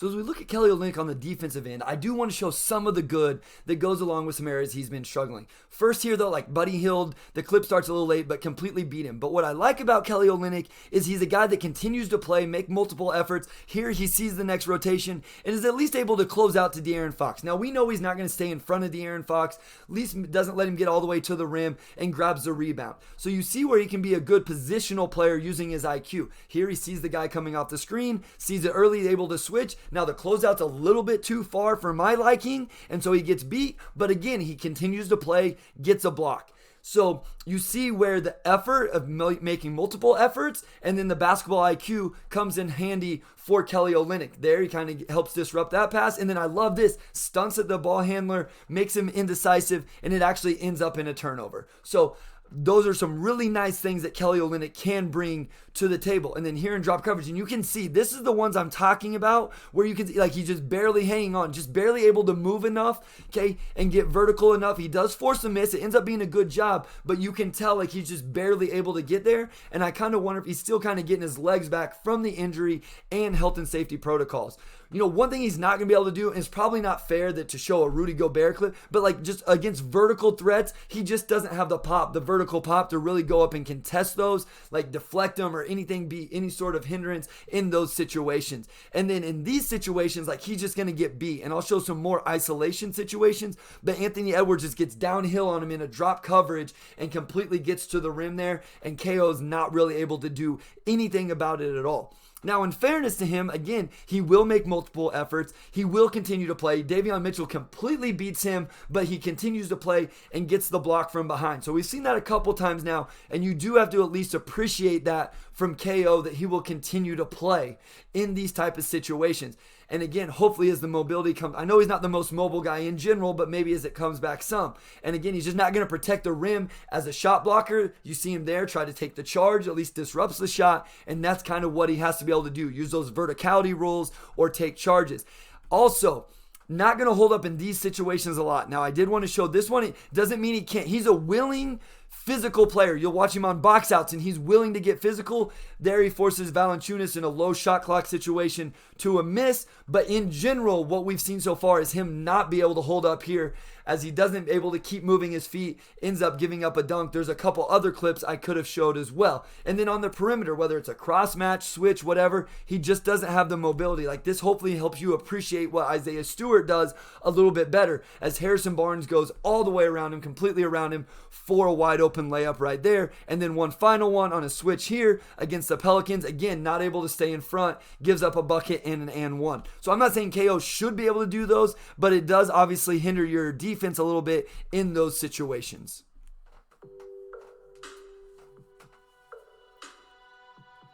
So as we look at Kelly Olynyk on the defensive end, I do want to show some of the good that goes along with some areas he's been struggling. First here though, like Buddy Hield, the clip starts a little late, but completely beat him. But what I like about Kelly Olynyk is he's a guy that continues to play, make multiple efforts. Here he sees the next rotation and is at least able to close out to De'Aaron Fox. Now we know he's not going to stay in front of De'Aaron Fox, at least doesn't let him get all the way to the rim and grabs the rebound. So you see where he can be a good positional player using his IQ. Here he sees the guy coming off the screen, sees it early, able to switch. Now the closeout's a little bit too far for my liking, and so he gets beat. But again, he continues to play, gets a block. So you see where the effort of making multiple efforts and then the basketball IQ comes in handy for Kelly Olynyk. There he kind of helps disrupt that pass. And then I love this, stunts at the ball handler, makes him indecisive, and it actually ends up in a turnover. So those are some really nice things that Kelly Olynyk can bring to the table. And then here in drop coverage, and you can see, this is the ones I'm talking about, where you can see, like, he's just barely hanging on, just barely able to move enough, okay, and get vertical enough. He does force a miss. It ends up being a good job, but you can tell, like, he's just barely able to get there. And I kind of wonder if he's still kind of getting his legs back from the injury and health and safety protocols. You know, one thing he's not going to be able to do, and it's probably not fair that to show a Rudy Gobert clip, but like just against vertical threats, he just doesn't have the pop, the vertical pop to really go up and contest those, like deflect them or anything, be any sort of hindrance in those situations. And then in these situations, like he's just going to get beat. And I'll show some more isolation situations, but Anthony Edwards just gets downhill on him in a drop coverage and completely gets to the rim there, and KO's not really able to do anything about it at all. Now, in fairness to him, again, he will make multiple efforts. He will continue to play. Davion Mitchell completely beats him, but he continues to play and gets the block from behind. So we've seen that a couple times now, and you do have to at least appreciate that from KO, that he will continue to play in these type of situations. And again, hopefully as the mobility comes, I know he's not the most mobile guy in general, but maybe as it comes back some. And again, he's just not going to protect the rim as a shot blocker. You see him there, try to take the charge, at least disrupts the shot. And that's kind of what he has to be able to do. Use those verticality rules or take charges. Also, not going to hold up in these situations a lot. Now, I did want to show this one. It doesn't mean he can't. He's a willing physical player. You'll watch him on box outs and he's willing to get physical. There he forces Valanciunas in a low shot clock situation to a miss. But in general, what we've seen so far is him not be able to hold up here, as he doesn't able to keep moving his feet, ends up giving up a dunk. There's a couple other clips I could have showed as well. And then on the perimeter, whether it's a cross match, switch, whatever, he just doesn't have the mobility. Like this hopefully helps you appreciate what Isaiah Stewart does a little bit better, as Harrison Barnes goes all the way around him, completely around him for a wide open layup right there. And then one final one on a switch here against the Pelicans. Again, not able to stay in front, gives up a bucket and an and one. So I'm not saying KO should be able to do those, but it does obviously hinder your defense a little bit in those situations.